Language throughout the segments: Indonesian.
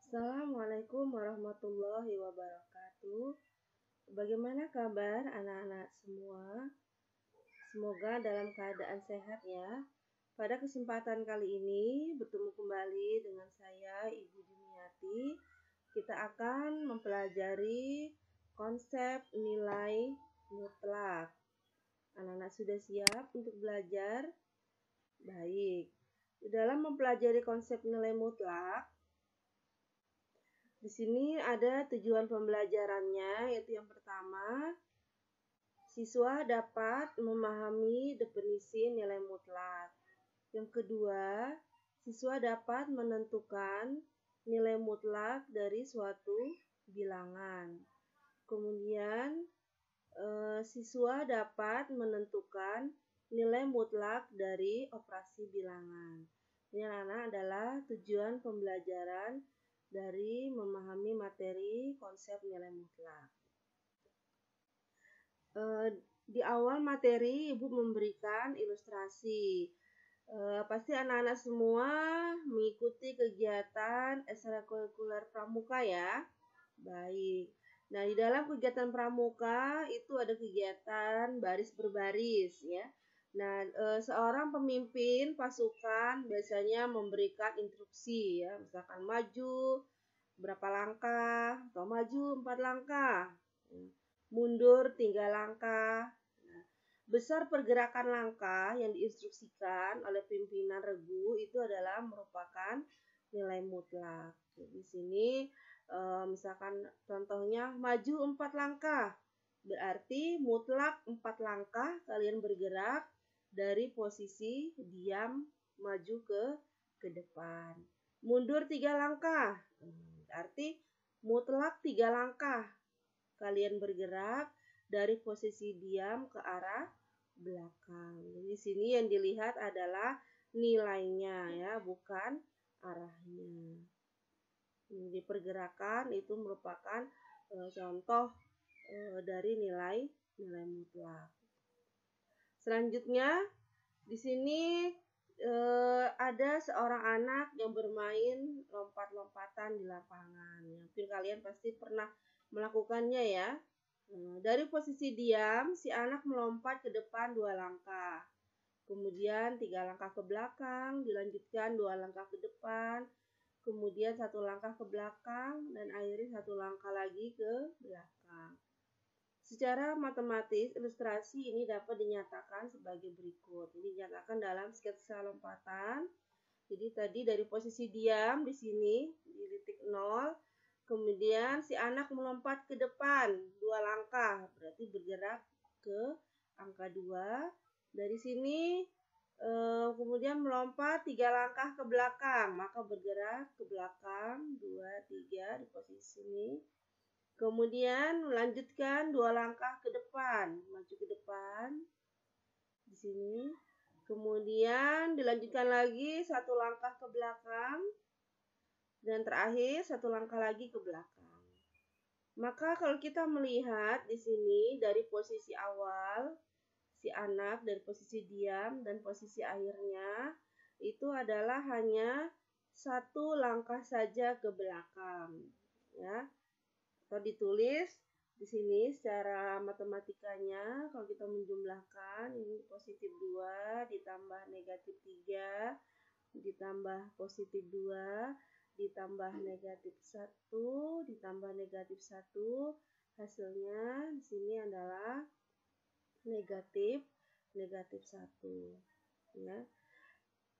Assalamualaikum warahmatullahi wabarakatuh. Bagaimana kabar anak-anak semua? Semoga dalam keadaan sehat ya. Pada kesempatan kali ini bertemu kembali dengan saya Ibu Jumiati. Kita akan mempelajari konsep nilai mutlak. Anak-anak sudah siap untuk belajar? Baik. Dalam mempelajari konsep nilai mutlak, di sini ada tujuan pembelajarannya, yaitu yang pertama, siswa dapat memahami definisi nilai mutlak. Yang kedua, siswa dapat menentukan nilai mutlak dari suatu bilangan. Kemudian, siswa dapat menentukan nilai mutlak dari operasi bilangan. Ini anak-anak adalah tujuan pembelajaran dari memahami materi konsep nilai mutlak. Di awal materi Ibu memberikan ilustrasi. Pasti anak-anak semua mengikuti kegiatan ekstrakurikuler pramuka ya. Baik. Nah, di dalam kegiatan pramuka itu ada kegiatan baris berbaris ya. Nah, seorang pemimpin pasukan biasanya memberikan instruksi ya, misalkan maju berapa langkah atau maju 4 langkah, mundur 3 langkah. Nah, besar pergerakan langkah yang diinstruksikan oleh pimpinan regu itu adalah merupakan nilai mutlak. Di sini misalkan contohnya maju 4 langkah, berarti mutlak 4 langkah kalian bergerak dari posisi diam maju ke depan. Mundur 3 langkah, berarti mutlak 3 langkah kalian bergerak dari posisi diam ke arah belakang. Jadi di sini yang dilihat adalah nilainya ya, bukan arahnya. Di pergerakan itu merupakan contoh dari nilai mutlak. Selanjutnya di sini ada seorang anak yang bermain lompat-lompatan di lapangan. Mungkin kalian pasti pernah melakukannya ya. Dari posisi diam, si anak melompat ke depan 2 langkah. Kemudian 3 langkah ke belakang, dilanjutkan 2 langkah ke depan, kemudian 1 langkah ke belakang, dan akhirnya 1 langkah lagi ke belakang. Secara matematis, ilustrasi ini dapat dinyatakan sebagai berikut. Ini dinyatakan dalam sketsa lompatan. Jadi tadi dari posisi diam di sini, di titik 0, kemudian si anak melompat ke depan 2 langkah, berarti bergerak ke angka 2. Dari sini kemudian melompat 3 langkah ke belakang, maka bergerak ke belakang 2, 3 di posisi ini. Kemudian melanjutkan 2 langkah ke depan, maju ke depan di sini. Kemudian dilanjutkan lagi 1 langkah ke belakang, dan terakhir 1 langkah lagi ke belakang. Maka kalau kita melihat di sini dari posisi awal si anak, dari posisi diam dan posisi akhirnya itu adalah hanya 1 langkah saja ke belakang ya. Atau ditulis di sini secara matematikanya, kalau kita menjumlahkan ini positif 2 ditambah negatif 3 ditambah positif 2 ditambah negatif 1 ditambah negatif 1, hasilnya di sini adalah negatif 1 ya.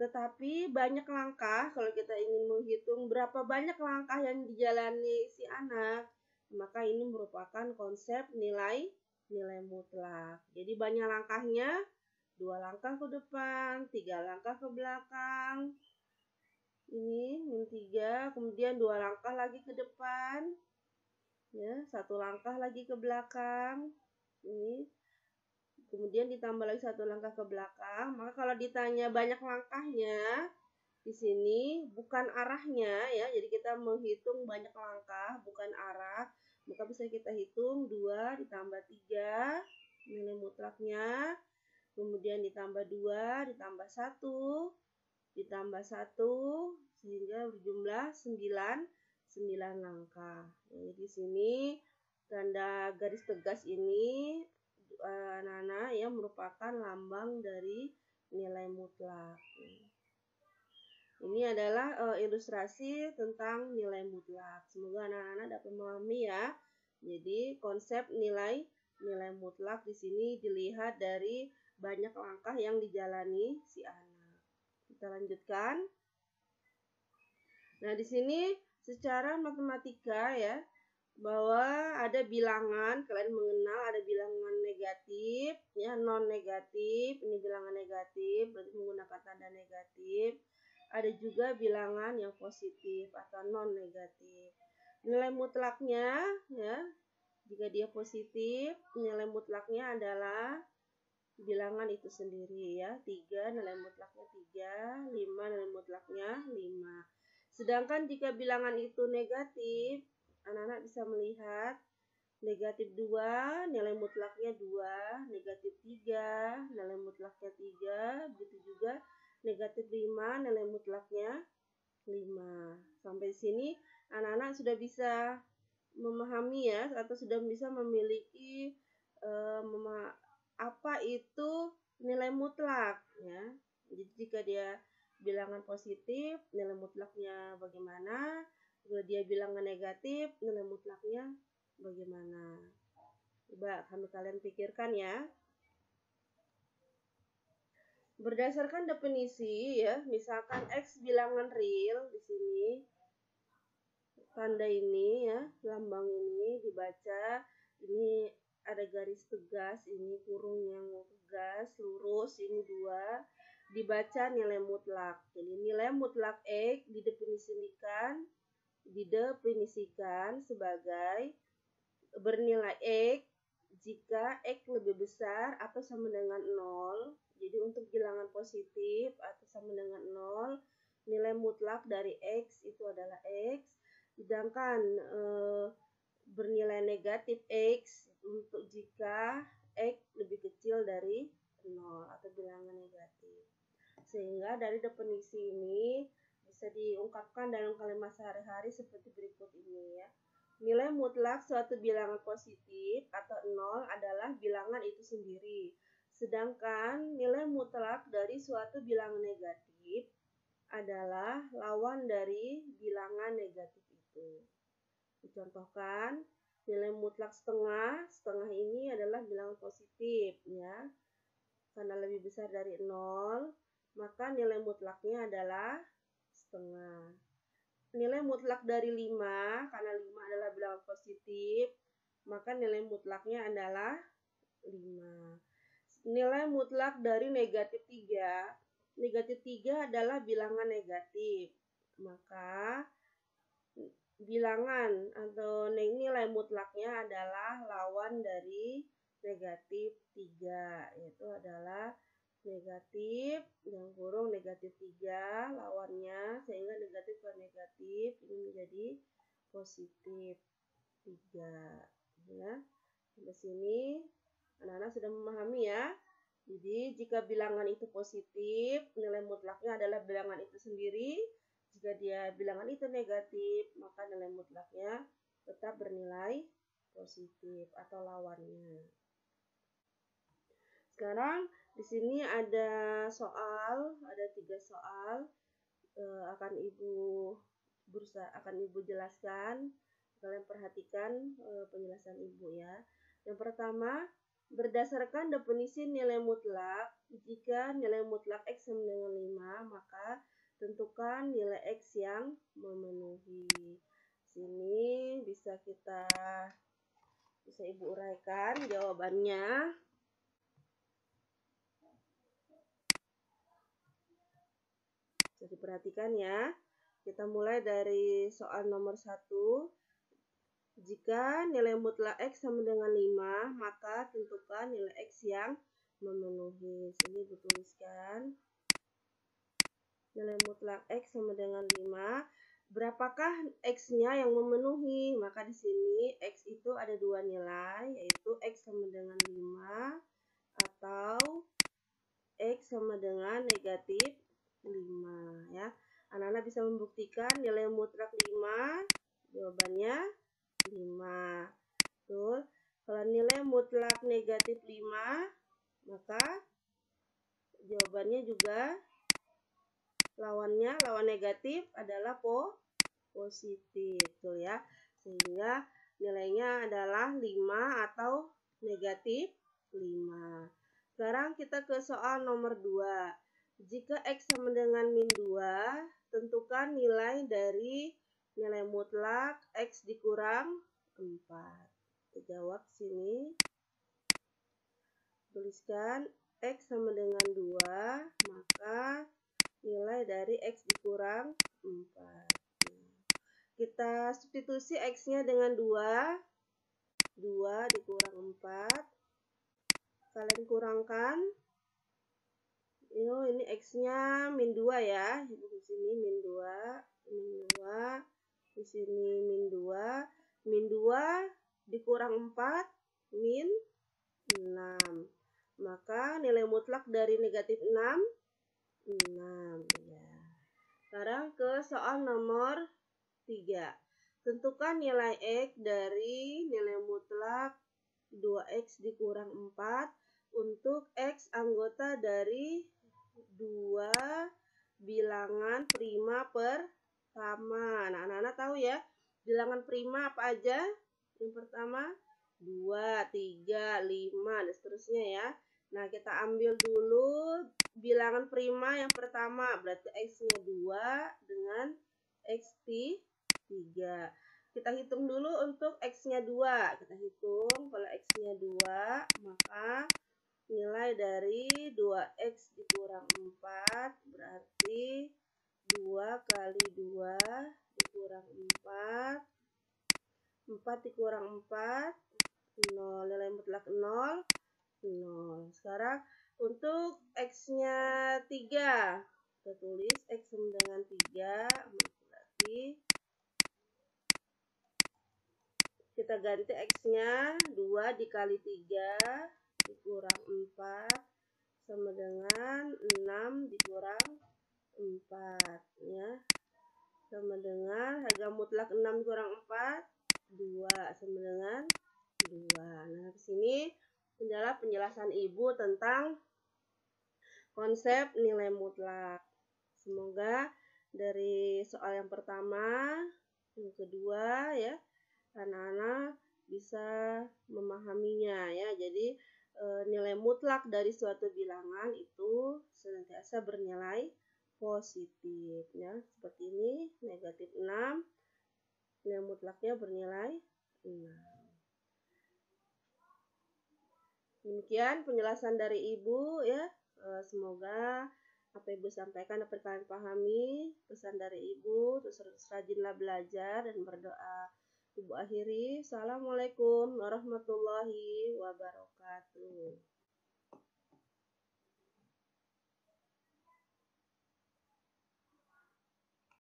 Tetapi banyak langkah, kalau kita ingin menghitung berapa banyak langkah yang dijalani si anak, maka ini merupakan konsep nilai mutlak. Jadi banyak langkahnya, 2 langkah ke depan, 3 langkah ke belakang. Ini min 3, kemudian 2 langkah lagi ke depan. Ya, 1 langkah lagi ke belakang. Ini. Kemudian ditambah lagi 1 langkah ke belakang. Maka kalau ditanya banyak langkahnya, di sini bukan arahnya ya, jadi kita menghitung banyak langkah bukan arah, maka bisa kita hitung 2 ditambah 3 nilai mutlaknya, kemudian ditambah 2 ditambah 1 ditambah 1 sehingga berjumlah 9 9 langkah. Jadi di sini tanda garis tegas ini anak-anak ya merupakan lambang dari nilai mutlak. Ini adalah ilustrasi tentang nilai mutlak. Semoga anak-anak dapat memahami ya. Jadi konsep nilai mutlak di sini dilihat dari banyak langkah yang dijalani si anak. Kita lanjutkan. Nah, di sini secara matematika ya, bahwa ada bilangan, kalian mengenal ada bilangan negatif, ya non negatif, ini bilangan negatif, berarti menggunakan tanda negatif. Ada juga bilangan yang positif atau non negatif. Nilai mutlaknya ya, jika dia positif, nilai mutlaknya adalah bilangan itu sendiri ya. 3 nilai mutlaknya 3, 5 nilai mutlaknya 5. Sedangkan jika bilangan itu negatif, anak-anak bisa melihat negatif 2 nilai mutlaknya 2, negatif 3 nilai mutlaknya 3, begitu juga negatif 5 nilai mutlaknya 5. Sampai sini anak-anak sudah bisa memahami ya, atau sudah bisa memiliki apa itu nilai mutlak ya. Jadi jika dia bilangan positif, nilai mutlaknya bagaimana? Jika dia bilangan negatif, nilai mutlaknya bagaimana? Coba kalian pikirkan ya. Berdasarkan definisi ya, misalkan X bilangan real di sini, tanda ini ya, lambang ini dibaca, ini ada garis tegas, ini kurung yang tegas, lurus, ini 2, dibaca nilai mutlak. Jadi nilai mutlak X didefinisikan sebagai bernilai X jika X lebih besar atau sama dengan 0. Jadi untuk bilangan positif atau sama dengan 0, nilai mutlak dari X itu adalah X. Sedangkan bernilai negatif X untuk jika X lebih kecil dari 0 atau bilangan negatif. Sehingga dari definisi ini bisa diungkapkan dalam kalimat sehari-hari seperti berikut ini ya. Nilai mutlak suatu bilangan positif atau 0 adalah bilangan itu sendiri. Sedangkan nilai mutlak dari suatu bilangan negatif adalah lawan dari bilangan negatif itu. Dicontohkan, nilai mutlak setengah ini adalah bilangan positif ya. Karena lebih besar dari 0, maka nilai mutlaknya adalah setengah. Nilai mutlak dari 5, karena 5 adalah bilangan positif, maka nilai mutlaknya adalah 5. Nilai mutlak dari negatif 3. Negatif 3 adalah bilangan negatif. Maka bilangan atau nilai mutlaknya adalah lawan dari negatif 3, yaitu adalah negatif yang kurung negatif 3 lawannya, sehingga negatif per negatif ini menjadi positif 3 ya. Sampai sini anak-anak sudah memahami ya. Jadi jika bilangan itu positif, nilai mutlaknya adalah bilangan itu sendiri. Jika dia bilangan itu negatif, maka nilai mutlaknya tetap bernilai positif atau lawannya. Sekarang di sini ada soal, ada 3 soal, akan ibu jelaskan. Kalian perhatikan penjelasan ibu ya. Yang pertama, berdasarkan definisi nilai mutlak, jika nilai mutlak X sama dengan 5, maka tentukan nilai X yang memenuhi. Sini bisa ibu uraikan jawabannya. Jadi perhatikan ya. Kita mulai dari soal nomor 1. Jika nilai mutlak X sama dengan 5, maka tentukan nilai X yang memenuhi. Sini ibu tuliskan. Nilai mutlak X sama dengan 5. Berapakah X-nya yang memenuhi? Maka di sini X itu ada 2 nilai, yaitu X sama dengan 5 atau X sama dengan negatif 5 ya. Anak-anak bisa membuktikan nilai mutlak 5 negatif 5, maka jawabannya juga lawan negatif adalah positif, tuh ya. Sehingga nilainya adalah 5 atau negatif 5. Sekarang kita ke soal nomor 2. Jika X sama dengan min 2, tentukan nilai dari nilai mutlak X dikurang 4. Kita jawab sini. Tuliskan X sama dengan 2, maka nilai dari X dikurang 4. Kita substitusi X-nya dengan 2. 2 dikurang 4. Kalian kurangkan. Ini X-nya min 2 ya. Di sini min 2. Di sini min 2. Min 2 dikurang 4. Min 6. Maka nilai mutlak dari negatif 6. Ya. Sekarang ke soal nomor 3. Tentukan nilai X dari nilai mutlak 2X dikurang 4 untuk X anggota dari 2 bilangan prima pertama. Nah, anak-anak tahu ya, bilangan prima apa aja? Yang pertama 2, 3, 5, dan seterusnya ya. Nah, kita ambil dulu bilangan prima yang pertama, berarti X-nya 2 dengan X 3. Kita hitung dulu untuk X-nya 2. Kita hitung kalau X-nya 2, maka nilai dari 2X dikurang 4 berarti 2 kali 2 dikurang 4. 4 dikurang 4, 0. Nilai mutlak 0, 0. Sekarang untuk X-nya 3. Kita tulis X sama dengan 3, berarti kita ganti X-nya 2 dikali 3 dikurang 4 sama dengan 6 dikurang 4 ya. Sama dengan harga mutlak 6 dikurang 4, 2 sama dengan 2. Nah, di sini adalah penjelasan Ibu tentang konsep nilai mutlak. Semoga dari soal yang pertama, yang kedua ya, anak-anak bisa memahaminya ya. Jadi nilai mutlak dari suatu bilangan itu senantiasa bernilai positif ya. Seperti ini, negatif 6, nilai mutlaknya bernilai 6. Demikian penjelasan dari Ibu ya. Semoga apa Ibu sampaikan dapat kalian pahami. Pesan dari Ibu, terus rajinlah belajar dan berdoa. Ibu akhiri, Assalamualaikum warahmatullahi wabarakatuh.